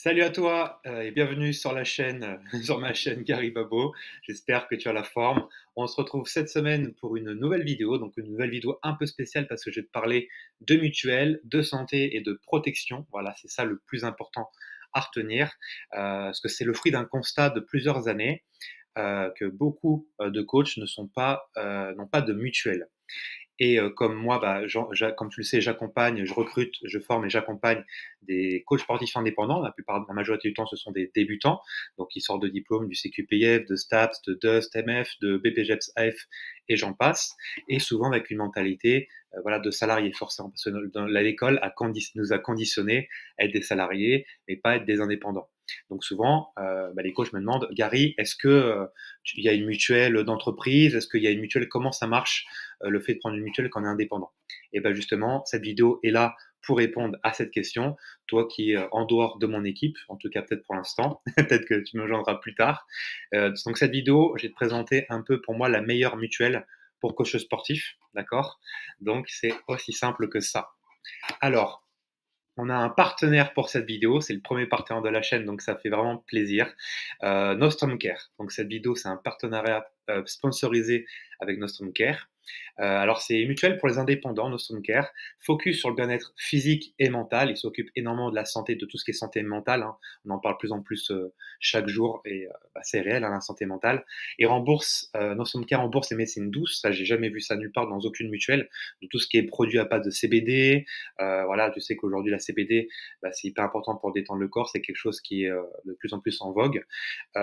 Salut à toi et bienvenue sur la chaîne, sur ma chaîne Gary Babo. J'espère que tu as la forme. On se retrouve cette semaine pour une nouvelle vidéo, donc une nouvelle vidéo un peu spéciale parce que je vais te parler de mutuelle, de santé et de protection. Voilà, c'est ça le plus important à retenir, parce que c'est le fruit d'un constat de plusieurs années que beaucoup de coachs n'ont pas de mutuelle. Et comme moi, comme tu le sais, j'accompagne, je recrute, je forme et j'accompagne des coachs sportifs indépendants. La majorité du temps, ce sont des débutants, donc ils sortent de diplômes du CQPF, de STAPS, de DUST, MF, de BPJEPS, AF et j'en passe. Et souvent avec une mentalité voilà, de salarié forcément, parce que l'école nous a conditionnés à être des salariés et pas être des indépendants. Donc souvent, les coachs me demandent, Gary, est-ce que il y a une mutuelle d'entreprise? Est-ce qu'il y a une mutuelle? Comment ça marche le fait de prendre une mutuelle quand on est indépendant? Et ben justement, cette vidéo est là pour répondre à cette question. Toi qui es en dehors de mon équipe, en tout cas peut-être pour l'instant, peut-être que tu me rejoindras plus tard. Donc cette vidéo, je vais te présenter un peu pour moi la meilleure mutuelle pour coach sportif, d'accord? Donc c'est aussi simple que ça. Alors, on a un partenaire pour cette vidéo, c'est le premier partenaire de la chaîne, donc ça fait vraiment plaisir. Nostrum Care. Donc cette vidéo, c'est un partenariat sponsorisé avec Nostrum Care. Alors c'est une mutuelle pour les indépendants, Nostrum Care, focus sur le bien-être physique et mental. Il s'occupe énormément de la santé, de tout ce qui est santé mentale, hein. On en parle de plus en plus chaque jour et c'est réel, hein, la santé mentale. Et Nostrum Care rembourse les médecines douces. Ça, j'ai jamais vu ça nulle part dans aucune mutuelle. De tout ce qui est produit à base de CBD. Voilà, tu sais qu'aujourd'hui la CBD, c'est hyper important pour détendre le corps. C'est quelque chose qui est de plus en plus en vogue.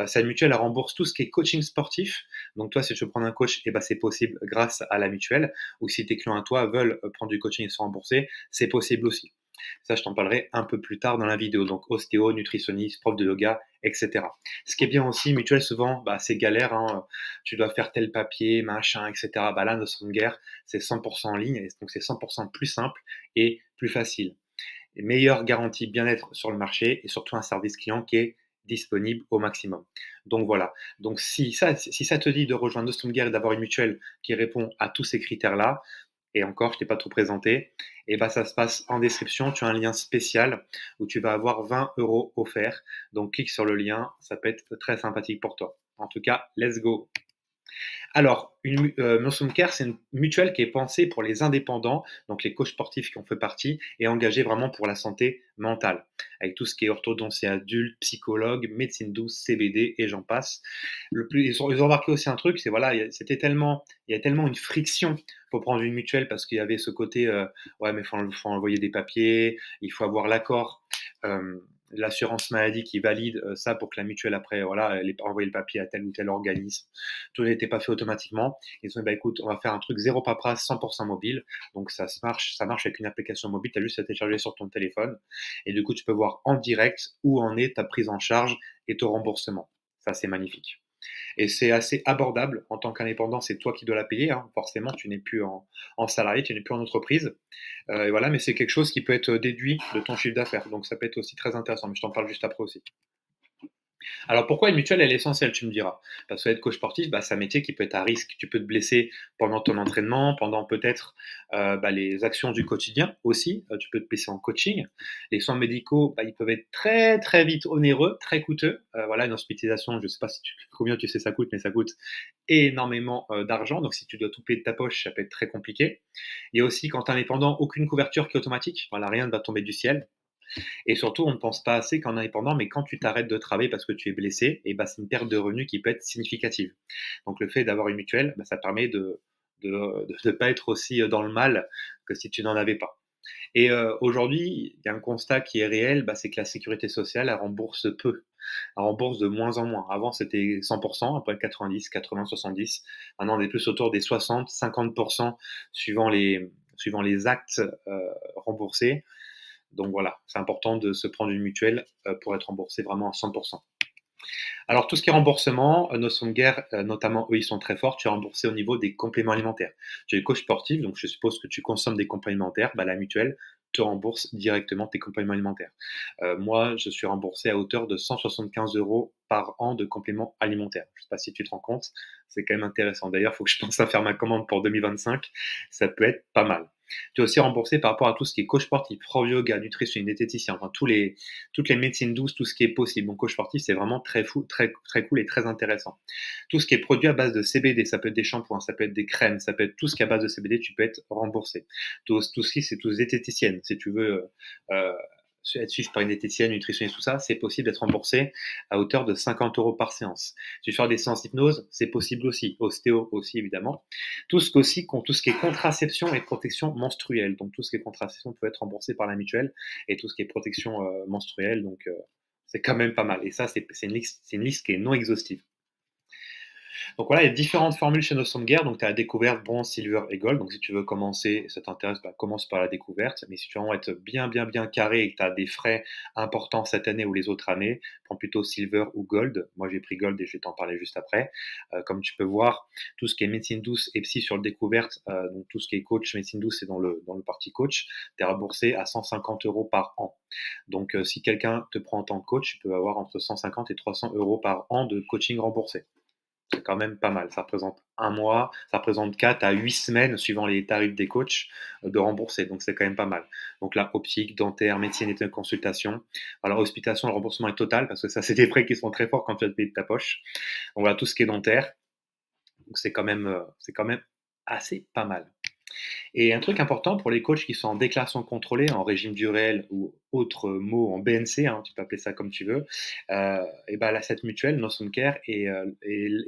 Cette mutuelle, elle rembourse tout ce qui est coaching sportif. Donc toi, si tu veux prendre un coach, c'est possible grâce à la mutuelle. Ou si tes clients à toi veulent prendre du coaching et se rembourser, c'est possible aussi. Ça, je t'en parlerai un peu plus tard dans la vidéo. Donc ostéo, nutritionniste, prof de yoga, etc. Ce qui est bien aussi, mutuelle, souvent, c'est galère. Hein. Tu dois faire tel papier, machin, etc. Là, Nostrum Care, c'est 100% en ligne. Donc c'est 100% plus simple et plus facile. Et meilleure garantie bien-être sur le marché et surtout un service client qui est disponible au maximum. Donc voilà. Donc si ça te dit de rejoindre Nostrum Care et d'avoir une mutuelle qui répond à tous ces critères-là, et encore, je t'ai pas tout présenté, et ça se passe en description. Tu as un lien spécial où tu vas avoir 20 € offerts. Donc clique sur le lien, ça peut être très sympathique pour toi. En tout cas, let's go. Alors, Nostrum Care, c'est une mutuelle qui est pensée pour les indépendants, donc les coachs sportifs qui en font partie, et engagés vraiment pour la santé mentale, avec tout ce qui est orthodontie adulte, psychologue, médecine douce, CBD, et j'en passe. Ils ont remarqué aussi un truc, c'est voilà, il y a tellement une friction pour prendre une mutuelle parce qu'il y avait ce côté, ouais, mais faut envoyer des papiers, il faut avoir l'accord. L'assurance maladie qui valide ça pour que la mutuelle après voilà elle ait envoyé le papier à tel ou tel organisme. Tout n'était pas fait automatiquement. Ils ont dit écoute, on va faire un truc zéro paperasse, 100% mobile. Donc ça marche avec une application mobile. Tu as juste à télécharger sur ton téléphone et du coup tu peux voir en direct où en est ta prise en charge et ton remboursement. Ça c'est magnifique. Et c'est assez abordable en tant qu'indépendant, c'est toi qui dois la payer, hein. Forcément, tu n'es plus en salarié, tu n'es plus en entreprise. Et voilà, mais c'est quelque chose qui peut être déduit de ton chiffre d'affaires. Donc ça peut être aussi très intéressant, mais je t'en parle juste après aussi. Alors pourquoi une mutuelle, elle est essentielle, tu me diras? Parce que être coach sportif, c'est un métier qui peut être à risque. Tu peux te blesser pendant ton entraînement, pendant peut-être les actions du quotidien aussi. Tu peux te blesser en coaching. Les soins médicaux, ils peuvent être très très vite onéreux, très coûteux. Voilà, une hospitalisation, je ne sais pas combien tu sais ça coûte, mais ça coûte énormément d'argent. Donc si tu dois tout payer de ta poche, ça peut être très compliqué. Il y a aussi quand tu es indépendant, aucune couverture qui est automatique. Voilà, rien ne va tomber du ciel. Et surtout, on ne pense pas assez qu'en indépendant, mais quand tu t'arrêtes de travailler parce que tu es blessé, c'est une perte de revenus qui peut être significative. Donc le fait d'avoir une mutuelle, ça permet de ne pas être aussi dans le mal que si tu n'en avais pas. Et aujourd'hui, il y a un constat qui est réel, c'est que la sécurité sociale, elle rembourse peu. Elle rembourse de moins en moins. Avant, c'était 100%, après 90, 80, 70. Maintenant, on est plus autour des 60, 50% suivant les actes remboursés. Donc voilà, c'est important de se prendre une mutuelle pour être remboursé vraiment à 100%. Alors tout ce qui est remboursement, Nostrum Care, notamment eux, ils sont très forts. Tu es remboursé au niveau des compléments alimentaires. Tu es coach sportif, donc je suppose que tu consommes des compléments alimentaires. La mutuelle te rembourse directement tes compléments alimentaires. Moi, je suis remboursé à hauteur de 175 € par an de compléments alimentaires. Je ne sais pas si tu te rends compte, c'est quand même intéressant. D'ailleurs, il faut que je pense à faire ma commande pour 2025. Ça peut être pas mal. Tu es aussi remboursé par rapport à tout ce qui est coach sportif, pro yoga, nutrition, diététicien, enfin toutes les médecines douces, tout ce qui est possible. Donc coach sportif, c'est vraiment très fou, très, très cool et très intéressant. Tout ce qui est produit à base de CBD, ça peut être des shampoings, ça peut être des crèmes, ça peut être tout ce qui est à base de CBD, tu peux être remboursé. Tout ce qui, c'est tout diététicienne. Si tu veux être suivi par une diététicienne, nutritionniste, tout ça, c'est possible d'être remboursé à hauteur de 50 € par séance. Si tu veux faire des séances d'hypnose, c'est possible aussi. Ostéo aussi, évidemment. Tout ce qui est contraception et protection menstruelle. Donc, tout ce qui est contraception peut être remboursé par la mutuelle et tout ce qui est protection menstruelle. Donc, c'est quand même pas mal. Et ça, c'est une liste qui est non exhaustive. Donc voilà, il y a différentes formules chez Nostrum Gear. Donc tu as la découverte, bronze, silver et gold. Donc si tu veux commencer, ça t'intéresse, bah, commence par la découverte. Mais si tu veux vraiment être bien carré et que tu as des frais importants cette année ou les autres années, prends plutôt silver ou gold. Moi j'ai pris gold et je vais t'en parler juste après. Comme tu peux voir, tout ce qui est médecine douce et psy sur le découverte, donc tout ce qui est coach, médecine douce, c'est dans le parti coach, tu es remboursé à 150 € par an. Donc si quelqu'un te prend en tant que coach, tu peux avoir entre 150 et 300 € par an de coaching remboursé. C'est quand même pas mal. Ça représente un mois, ça représente 4 à 8 semaines, suivant les tarifs des coachs, de rembourser. Donc, c'est quand même pas mal. Donc là, optique, dentaire, médecine et consultation. Alors, hospitalisation, le remboursement est total, parce que ça, c'est des frais qui sont très forts quand tu vas te payer de ta poche. Donc voilà, tout ce qui est dentaire. Donc, c'est quand même assez pas mal. Et un truc important pour les coachs qui sont en déclaration contrôlée, en régime du réel ou autre mot en BNC, hein, tu peux appeler ça comme tu veux, et ben là, cette mutuelle, Nostrum Care, est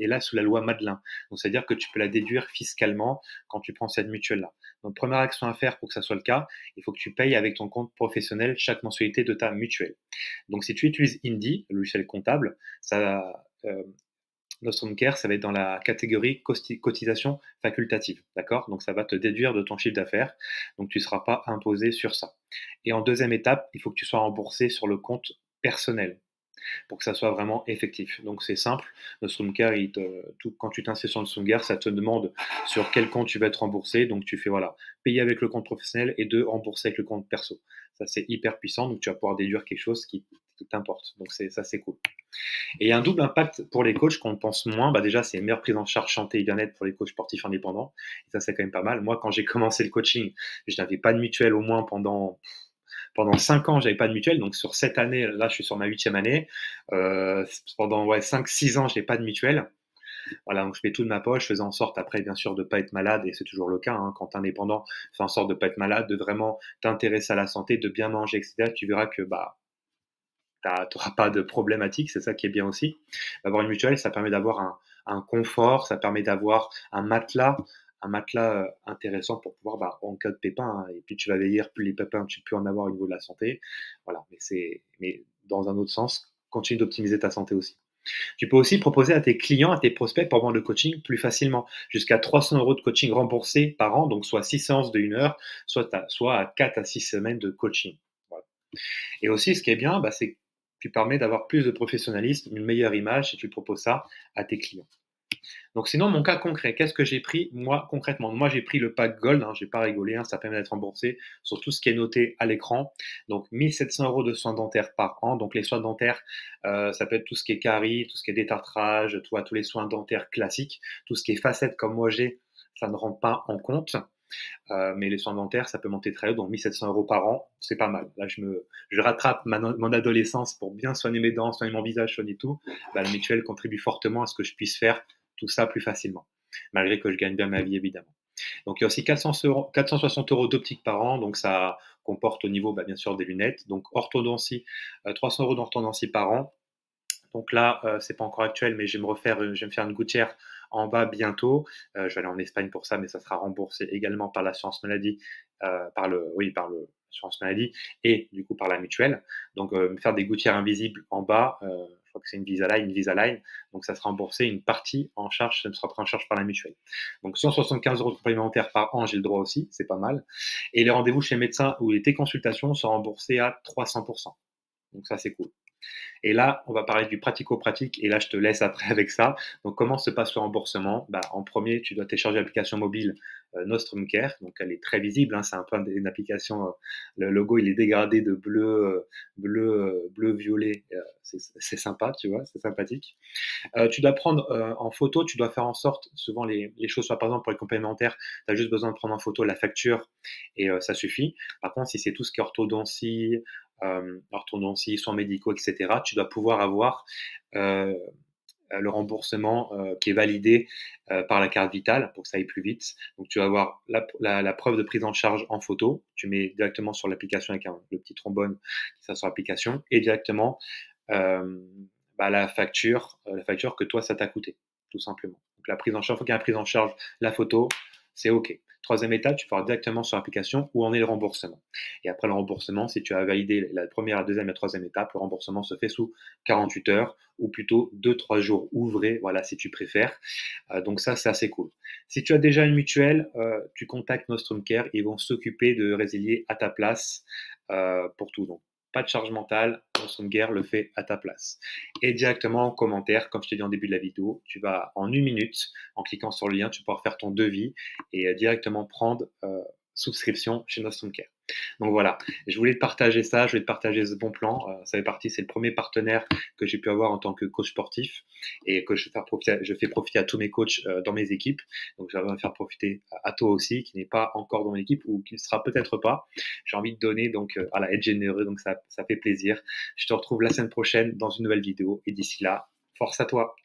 là sous la loi Madelin. Donc, c'est-à-dire que tu peux la déduire fiscalement quand tu prends cette mutuelle-là. Donc, première action à faire pour que ça soit le cas, il faut que tu payes avec ton compte professionnel chaque mensualité de ta mutuelle. Donc, si tu utilises Indy, le logiciel comptable, ça, Nostrum Care, ça va être dans la catégorie cotisation facultative, d'accord? Donc ça va te déduire de ton chiffre d'affaires, donc tu ne seras pas imposé sur ça. Et en deuxième étape, il faut que tu sois remboursé sur le compte personnel pour que ça soit vraiment effectif. Donc c'est simple, Nostrum Care, quand tu t'inscris sur Nostrum Care, ça te demande sur quel compte tu vas être remboursé, donc tu fais voilà, payer avec le compte professionnel et de rembourser avec le compte perso. Ça c'est hyper puissant, donc tu vas pouvoir déduire quelque chose qui t'importe. Donc ça c'est cool. Et il y a un double impact pour les coachs qu'on pense moins. Bah déjà, c'est une meilleure prise en charge santé et bien-être pour les coachs sportifs indépendants. Et ça, c'est quand même pas mal. Moi, quand j'ai commencé le coaching, je n'avais pas de mutuelle au moins pendant 5 ans, j'avais pas de mutuelle. Donc sur cette année, là, je suis sur ma 8e année. Pendant 5-6 ans, je n'ai pas de mutuelle. Voilà, donc je fais tout de ma poche, je faisais en sorte après, bien sûr, de pas être malade, et c'est toujours le cas, hein, quand tu es indépendant, fais en sorte de pas être malade, de vraiment t'intéresser à la santé, de bien manger, etc. Tu verras que bah tu n'auras pas de problématique, c'est ça qui est bien aussi. Avoir une mutuelle, ça permet d'avoir un confort, ça permet d'avoir un matelas intéressant pour pouvoir, bah, en cas de pépin, hein, et puis tu vas vieillir, plus les pépins tu peux en avoir au niveau de la santé. Voilà, mais dans un autre sens, continue d'optimiser ta santé aussi. Tu peux aussi proposer à tes clients, à tes prospects pour vendre le coaching plus facilement. Jusqu'à 300 € de coaching remboursé par an, donc soit 6 séances de 1 heure, soit à 4 à 6 semaines de coaching. Voilà. Et aussi, ce qui est bien, bah, c'est que tu permets d'avoir plus de professionnalisme, une meilleure image si tu proposes ça à tes clients. Donc sinon, mon cas concret, qu'est-ce que j'ai pris moi concrètement? Moi, j'ai pris le pack Gold, hein, j'ai pas rigolé, hein, ça permet d'être remboursé sur tout ce qui est noté à l'écran. Donc 1 700 € de soins dentaires par an. Donc les soins dentaires, ça peut être tout ce qui est caries, tout ce qui est détartrage, tous les soins dentaires classiques, tout ce qui est facettes comme moi j'ai, ça ne rentre pas en compte. Mais les soins dentaires, ça peut monter très haut, donc 1 700 € par an, c'est pas mal. Là, je rattrape mon adolescence pour bien soigner mes dents, soigner mon visage, soigner tout. Bah, la mutuelle contribue fortement à ce que je puisse faire tout ça plus facilement, malgré que je gagne bien ma vie, évidemment. Donc, il y a aussi 460 € d'optique par an, donc ça comporte au niveau, bah, bien sûr, des lunettes. Donc, orthodontie, 300 € d'orthodontie par an. Donc là, c'est pas encore actuel, mais je vais me faire une gouttière en bas bientôt. Je vais aller en Espagne pour ça, mais ça sera remboursé également par l'assurance maladie, par l'assurance maladie et du coup par la mutuelle. Donc me faire des gouttières invisibles en bas, je crois que c'est une Invisalign, donc ça sera remboursé une partie en charge, ça me sera pris en charge par la mutuelle. Donc 175 € de complémentaires par an, j'ai le droit aussi, c'est pas mal. Et les rendez-vous chez le médecin ou les téléconsultations sont remboursés à 300%. Donc ça c'est cool. Et là, on va parler du pratico-pratique et là, je te laisse après avec ça. Donc, comment se passe le remboursement? En premier, tu dois télécharger l'application mobile Nostrum Care. Donc, elle est très visible, hein, c'est un peu une application, le logo, il est dégradé de bleu violet. C'est sympa, tu vois, c'est sympathique. Tu dois prendre en photo, tu dois faire en sorte, souvent les choses, soit par exemple pour les complémentaires, tu as juste besoin de prendre en photo la facture et ça suffit. Par contre, si c'est tout ce qui est orthodontie, soins médicaux, etc., tu dois pouvoir avoir euh, le remboursement qui est validé par la carte vitale pour que ça aille plus vite. Donc, tu vas avoir la preuve de prise en charge en photo. Tu mets directement sur l'application avec le petit trombone qui sera sur l'application et directement euh, la facture que toi, ça t'a coûté, tout simplement. Donc, la prise en charge, il faut qu'il y ait une prise en charge, la photo, c'est OK. Troisième étape, tu pars directement sur l'application où en est le remboursement. Et après le remboursement, si tu as validé la première, la deuxième et la troisième étape, le remboursement se fait sous 48 heures ou plutôt 2-3 jours ouvrés, voilà, si tu préfères. Donc ça, c'est assez cool. Si tu as déjà une mutuelle, tu contactes Nostrum Care, ils vont s'occuper de résilier à ta place pour tout. Donc, pas de charge mentale, Nostrum Care le fait à ta place. Et directement en commentaire, comme je t'ai dit en début de la vidéo, tu vas en 1 minute, en cliquant sur le lien, tu vas pouvoir faire ton devis et directement prendre souscription chez Nostrum Care. Donc voilà, je voulais te partager ça, je voulais te partager ce bon plan. Ça fait partie, c'est le premier partenaire que j'ai pu avoir en tant que coach sportif et que je fais profiter à tous mes coachs dans mes équipes. Donc je vais faire profiter à toi aussi qui n'est pas encore dans mon équipe ou qui ne sera peut-être pas. J'ai envie de donner, donc voilà, être généreux, donc ça fait plaisir. Je te retrouve la semaine prochaine dans une nouvelle vidéo et d'ici là, force à toi.